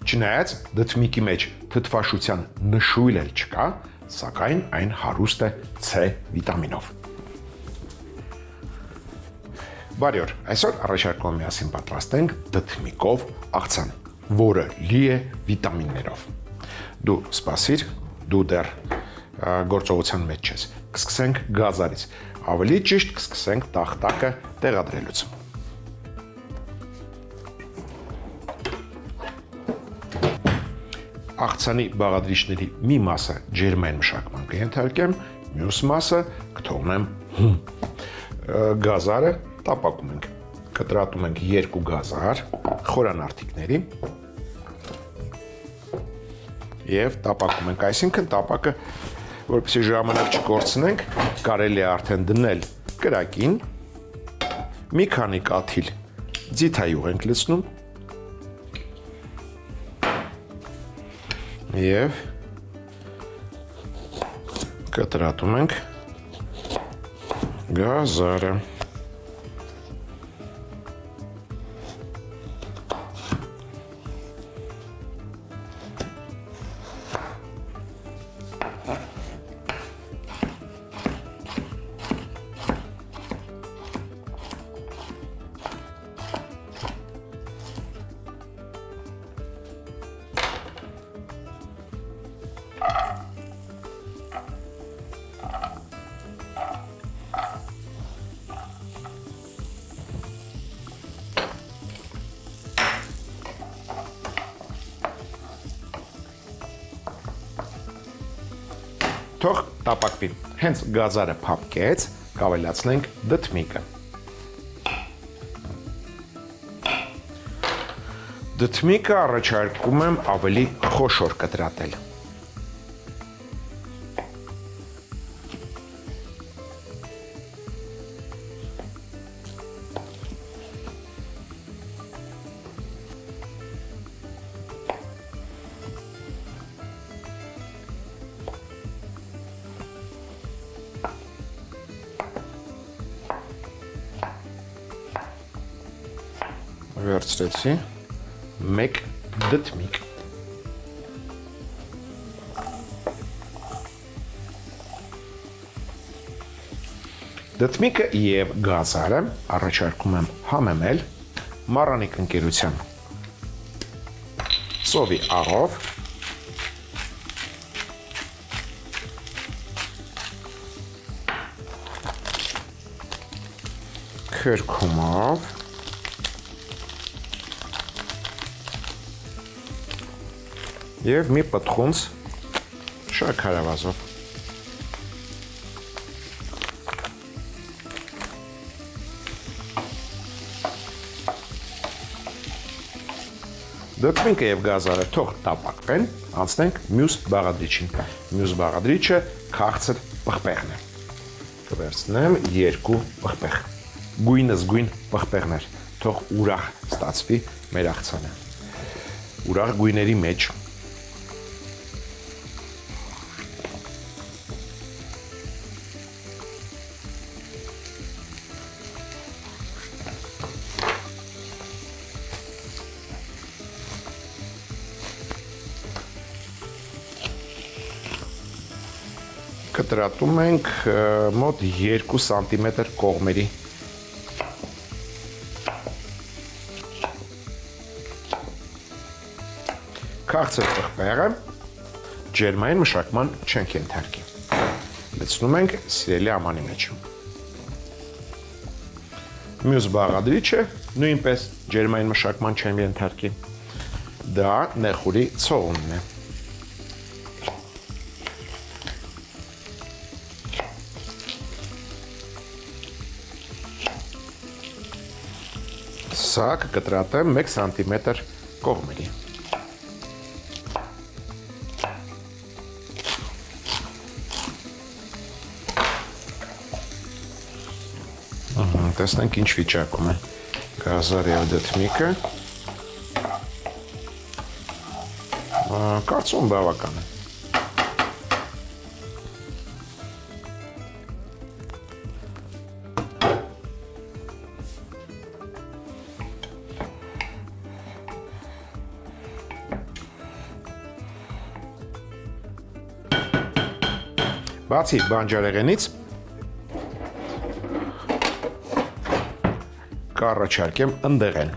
Չնայած դդմիկի մեջ թթվաշության նշույլ էլ չկա, սակայն այն հարուստ է C վիտամինով։ Բարի օր, այսօր առաջարկում եմ միասին պատրաստենք դդմիկով աղցան, որը լի է վիտամիններով։ Դու սպասիր, դու դեռ գործողության մեջ ես։ Կսկսենք գազարից, ավելի ճիշտ կսկսենք տախտակը տեղադրելուց։ Աղցանի բաղադրիչների մի մասը ջերմային մշակման կենթարկեմ, մյուս մասը կթողնեմ հում։ Գազարը տապակում ենք, կտրատում ենք 2 գազար խորանարդիկների և տապակում ենք, այսինքն տապակը, որպեսզի ժամանակ չկորցնենք, կարելի է արդեն դնել կրակին, մի քանի կաթիլ ձիթայուղ ենք լցնում և կտրատում ենք գազարը։ Թող տապակվի, հենց գազարը փափկեց, կավելացնենք դդմիկը։ Դդմիկը առաջարկում եմ ավելի խոշոր կտրատել։ Վերցրեցի 1 դդմիկ։ Դդմիկը և գազարը առաջարկում եմ համեմել Marantic ընկերության սովի աղով, քրքումով և մի պտխունց շաքարավազով։ Դդմիկը և գազարը թող տապակվեն, անցնենք մյուս բաղադրիչին։ Մյուս բաղադրիչը քաղցր պղպեղն է։ Կվերցնեմ 2 պղպեղ, գույնզգույն պղպեղներ, թող ուրախ ստացվի մեր աղցանը։ Ուրախ գույների մեջ կտրատում ենք մոտ 2 սանտիմետր կողմերի։ Քաղցր պղպեղը ջերմային մշակման չենք ենթարկի։ Լցնում ենք սիրելի ամանի մեջ։ Մյուս բաղադրիչը նույնպես ջերմային մշակման չեմ ենթարկի։ Դա նեխուրի ցողունն է։ Սա կկտրատեմ 1 սանտիմետր կողմերի։ Տեսնենք ինչ վիճակում է գազարը և դդմիկը։ Կարծում բավական է։ Բացի բանջարեղենից կառաջարկեմ ընդեղեն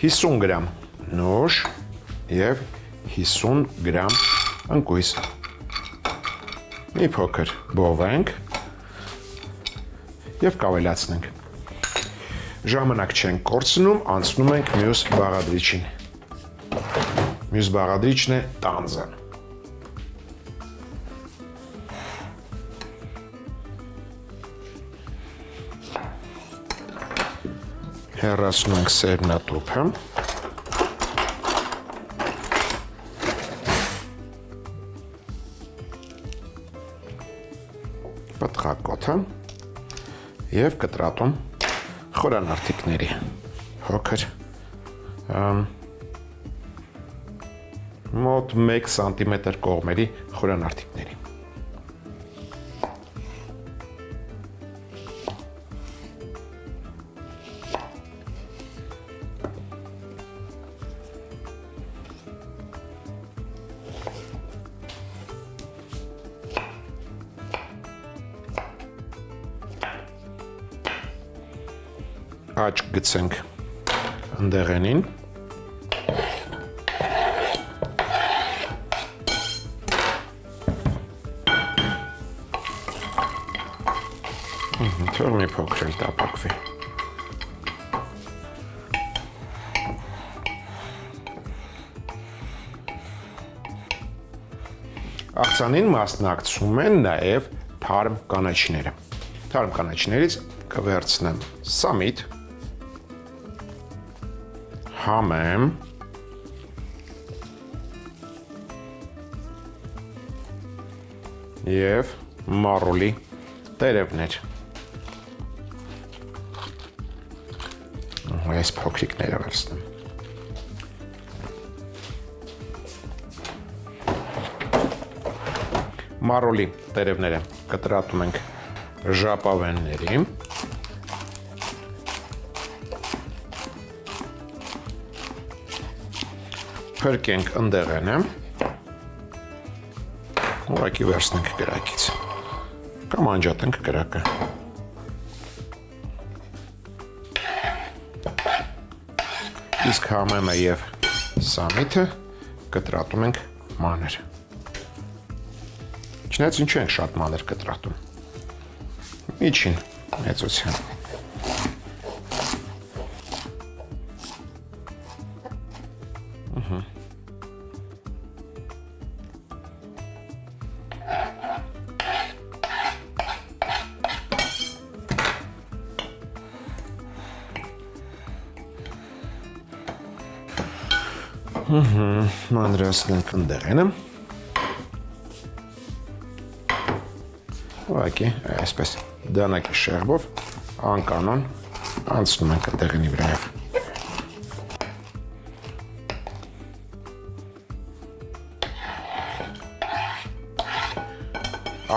50 գրամ նուշ և 50 գրամ ընկույզ մի փոքր բովենք և կավելացնենք ժամանակ չենք կորցնում անցնում ենք մյուս բաղադրիչին մյուս բաղադրիչն է տանձը հեռացնում ենք սերմնատուփը պտղակոթը և կտրատում խորանարդիկների փոքր մոտ 1 սանտիմետր կողմերի խորանարդիկների աճ գցենք ընդեղենին թող մի փոքր էլ տապակվի աղցանին մասնակցում են նաև թարմ կանաչիները թարմ կանաչիներից կվերցնեմ սամիտ համեմ և մարուլի տերևներ այս փոքրիկները վերցնեմ մարուլի տերևները կտրատում ենք ժապավենների փրկենք ընդեղենը ուղղակի վերցնենք կրակից կամ անջատենք կրակը իսկ համեմը և սամիթը կտրատում ենք մանր չնայած ինչու ենք շատ մանր կտրատում միջին մեծության մանրացնենք ընդեղենը ուղղակի այսպես դանակի շեղբով անկանոն անցնում ենք ընդեղենի վրայով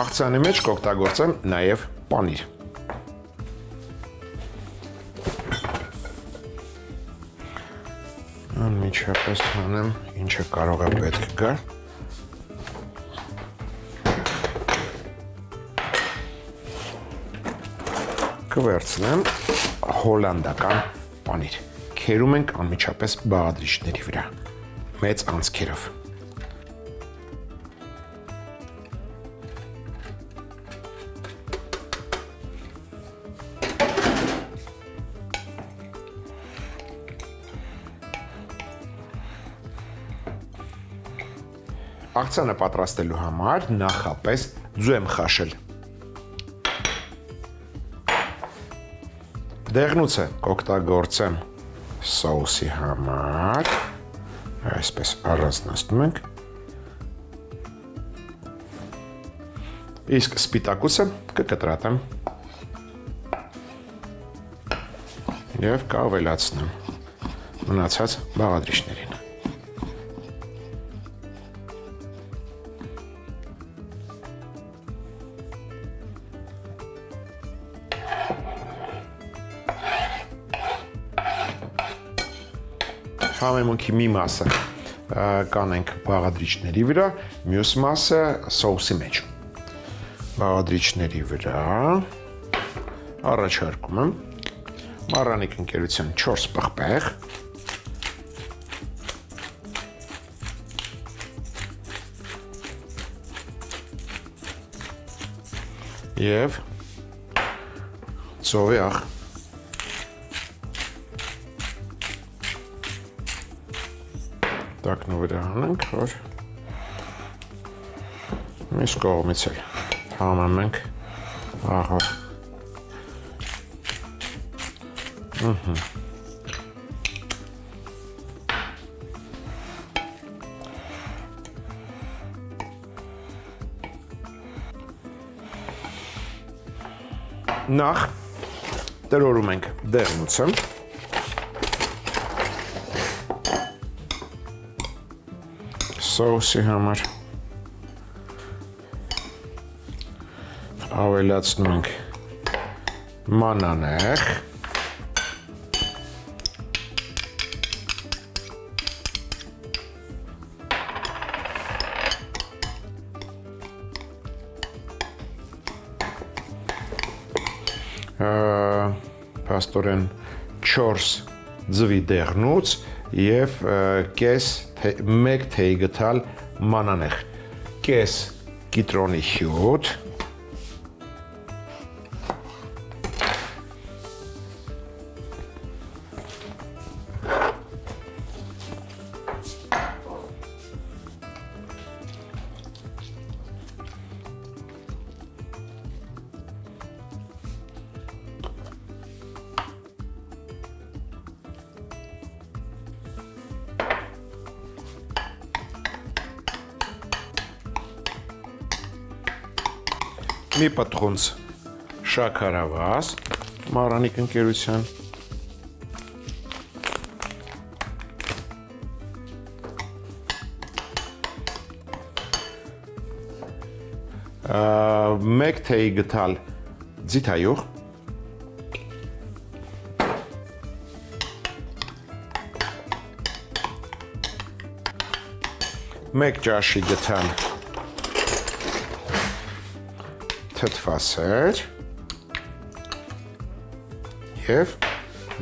աղցանի մեջ կօգտագործեմ նաև պանիր անմիջապես հանեմ ինչը կարող է պետք գար կվերցնեմ հոլանդական պանիր քերում ենք անմիջապես բաղադրիչների վրա մեծ անցքերով աղցանը պատրաստելու համար նախապես ձու եմ խաշել դեղնուցը կօգտագործեմ սոուսի համար այսպես առանձնացնում ենք իսկ սպիտակուցը կկտրատեմ և կավելացնեմ մնացած բաղադրիչներին Համեմունքի մի մասը կանենք բաղադրիչների վրա, մյուս մասը սոուսի մեջ։ Բաղադրիչների վրա առաջարկում եմ Marannik ընկերության 4 պղպեղ, և ծովի աղ։ Տակնու վրա հանենք, որ մյուս կողմից էլ համեմենք աղը։ Նախ տրորում ենք դեղնուցը, սոուսի համար ավելացնում ենք մանանեխ, փաստորեն 4 ձվի դեղնուց և կես 1 թեյ գթալ մանանեխ, կես կիտրոնի հյութ, մի պտղունց շաքարավազ Marannik ընկերության, մեկ թեյ գթալ ձիթայուղ, մեկ ճաշի գթալ թթվասեր և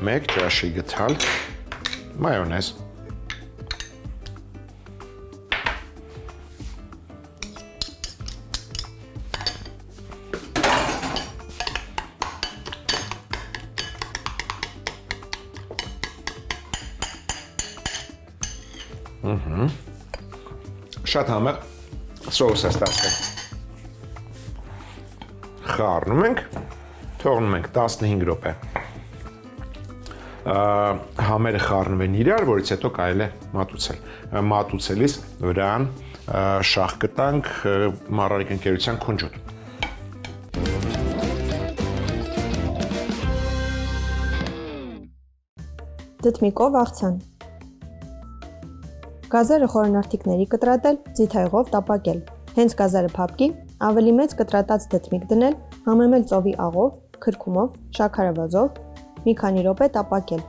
մեկ ճաշի գթալ մայոնեզ։ Շատ համեղ սոուս է ստացվել։ Խառնում ենք, թողնում ենք 15 րոպե։ Համերը խառնվեն իրար, որից հետո կարելի է մատուցել։ Մատուցելիս վրան շաղ կտանք Marannik ընկերության քունջուտ։ Դդմիկով աղցան։ Գազերը խորանարդիկների կտրատել, ձիթայուղով տապակել։ Հենց գազերը փափկի, ավելի մեծ կտրատած դդմիկ դնել, համեմել ծովի աղով, քրքումով, շաքարավազով, մի քանի րոպե տապակել։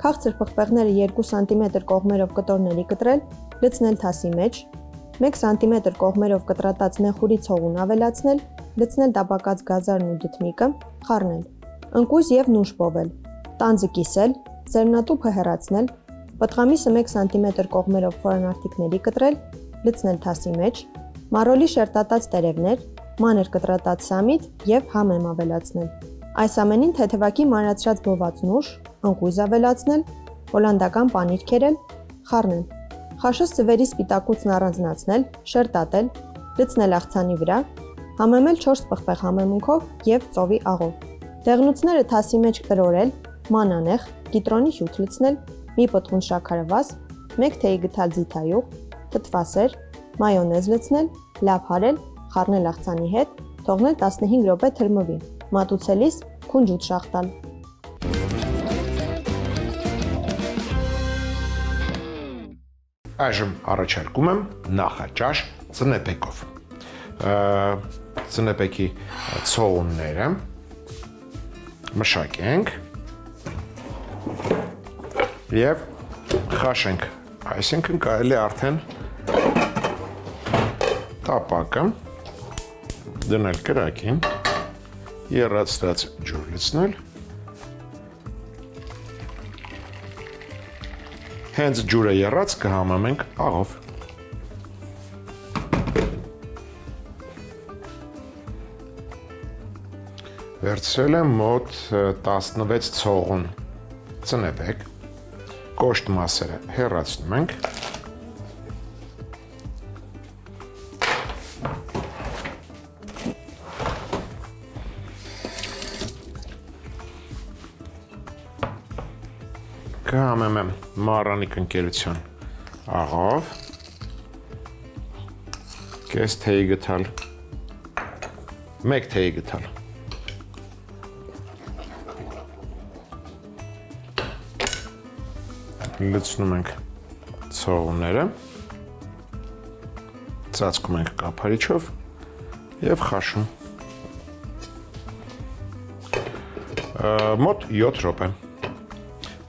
Քաղցր պղպեղները 2 սմ կողմերով կտորների կտրել, լցնել թասի մեջ, 1 սմ կողմերով կտրատած նեխուրի ցողուն ավելացնել, լցնել տապակած գազարն ու դդմիկը, խառնել։ Ընկույզ և նուշ պովել, տանձը կիսել, սերմնատուփը հեռացնել, պտղամիսը 1 սմ կողմերով խորանարդիկների կտրել, լցնել թասի մեջ, մարոլի շերտատած տերևներ, մանր կտրատած սամիտ և համեմ ավելացնել։ Այս ամենին թեթևակի մանրացրած բոված նուշ, ընկույզ ավելացնել, հոլանդական պանիր քերել, խառնել։ Խաշս ծվերի սպիտակուցն առանձնացնել, շերտատել, լցնել աղցանի վրա, համեմել 4 պղպեղ համեմունքով և ծովի աղով։ Դեղնուցները թասի մեջ տրորել, մանանեխ, կիտրոնի հյութ լցնել, մի պտղունց շաքարավազ, 1 թեյ գթալ ձիթայուղ, թթվասեր, մայոնեզ լցնել, լավ հարել, խառնել աղցանի հետ, թողնել 15 րոպե թրմվի, մատուցելիս քունջուտ շաղ տալ։ Այժմ առաջարկում եմ նախաճաշ ծնեպեկով։ Ծնեպեկի ցողունները մշակենք և խաշենք Այսինքն կարելի է արդեն տապակը դնել կրակին, եռացրած ջուր լցնել, հենց ջուրը եռած կհամեմենք աղով։ Վերցրել եմ մոտ 16 ցողուն ծնեբեկ, կոշտ մասերը հեռացնում ենք, կհամեմեմ մառանիկ ընկերության աղով, կես թեյի գթալ, 1 թեյի գթալ, լցնում ենք ցողունները, ծածկում ենք կափարիչով և խաշում։ Մոտ 7 րոպե։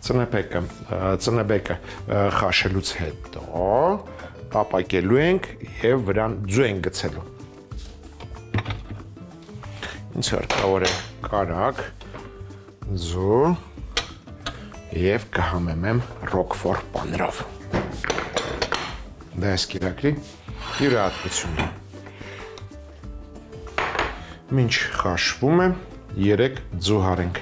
Ծնեբեկը խաշելուց հետո տապակելու ենք և վրան ձու ենք գցելու։ Ինձ հարկավոր է կարագ, ձու և կհամեմեմ ռոկֆոր պանրով։ Դա այս կիրակրի յուրահատկությունն է։ Մինչ խաշվում է, 3 ձու հարենք։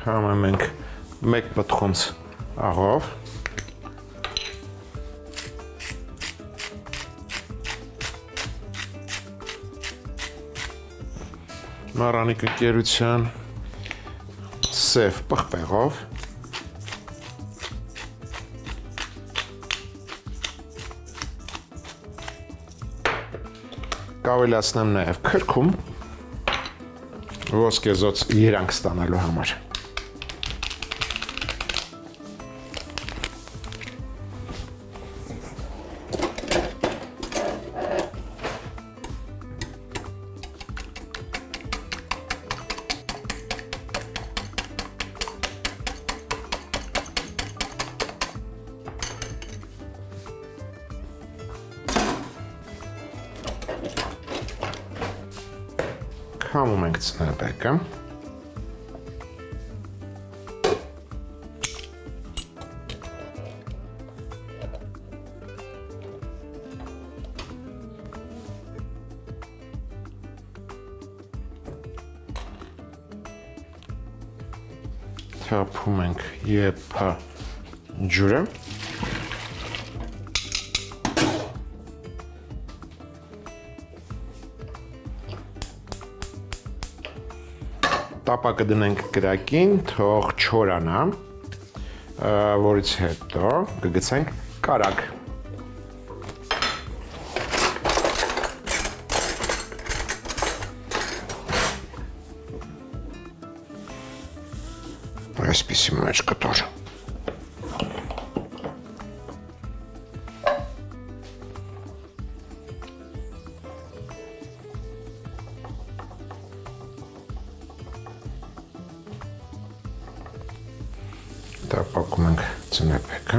Համեմենք 1 պտխոնց աղով, մառանիկ ընկերության սև պղպեղով, կավելացնեմ նաև քրքում, ոսկեզոծ երանգ ստանալու համար։ Համում ենք ծնեբեկը, թափում ենք եփա ջուրը, տապակը դնենք կրակին, թող չորանա, որից հետո կգցենք կարագ։ Այսպիսի մեջ կտոր։ Տապակում ենք ծնեբեկը,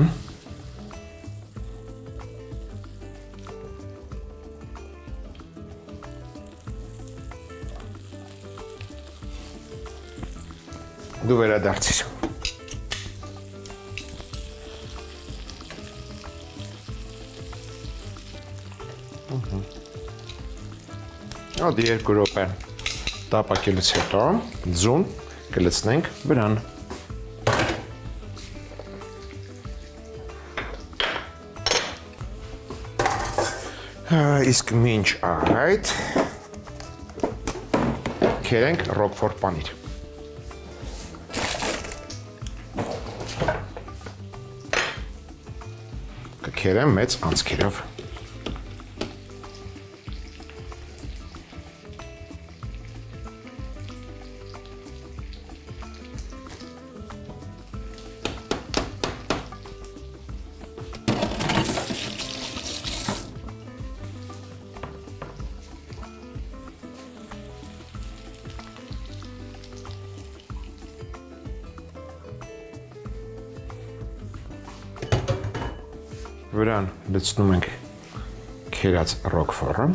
դու վերադարձիր։ Ադի 2 րոպե տապակելուց հետո ձուն կլցնենք վրան։ Իսկ մինչ այդ կերենք ռոկֆոր պանիր։ Կքերեմ մեծ անցքերով։ Վրան լցնում ենք քերած ռոկֆորը։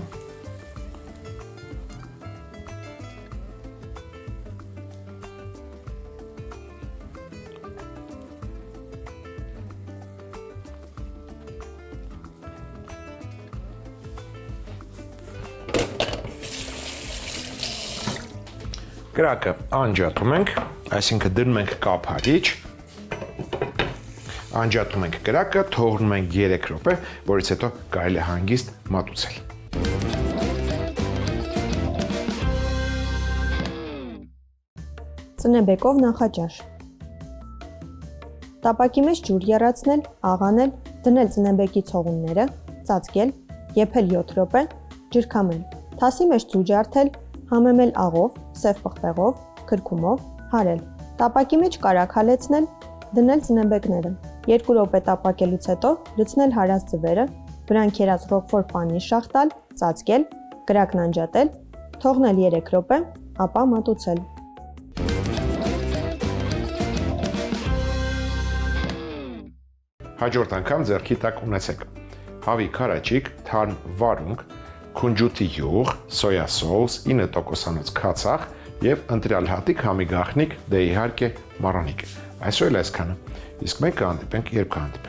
Կրակը անջատում ենք, այսինքն դնում ենք կափարիչ, անջատում ենք կրակը, թողնում ենք 3 րոպե, որից հետո կարելի է հանգիստ մատուցել։ Ծնեբեկով նախաճաշ։ Տապակի մեջ ջուր եռացնել, աղանել, դնել ծնեբեկի ցողունները, ծածկել, եփել 7 րոպե, ջրքամել, թասի մեջ ծու ջարդել, համեմել աղով, սև պղպեղով, քրքումով, հարել։ Տապակի մեջ կարագ հալեցնել, դնել ծնեբեկները։ 2 րոպե տապակելուց հետո լցնել հարած ձվերը, վրան քերած ռոկֆոր պանիր շաղ տալ, ծածկել, կրակն անջատել, թողնել 3 րոպե, ապա մատուցել։ Հաջորդ անգամ ձեռքի տակ ունեցեք հավի քարաճիկ, թարմ վարունգ, քունջուտի յուղ, սոյա սոուս, 9% քացախ եւ ընտրյալ հատիկ համի գաղտնիք, դե իհարկե մառանիկ։ Այսօր էլ այսքանը։ Իսկ մենք կհանդիպենք, երբ կհանդիպենք։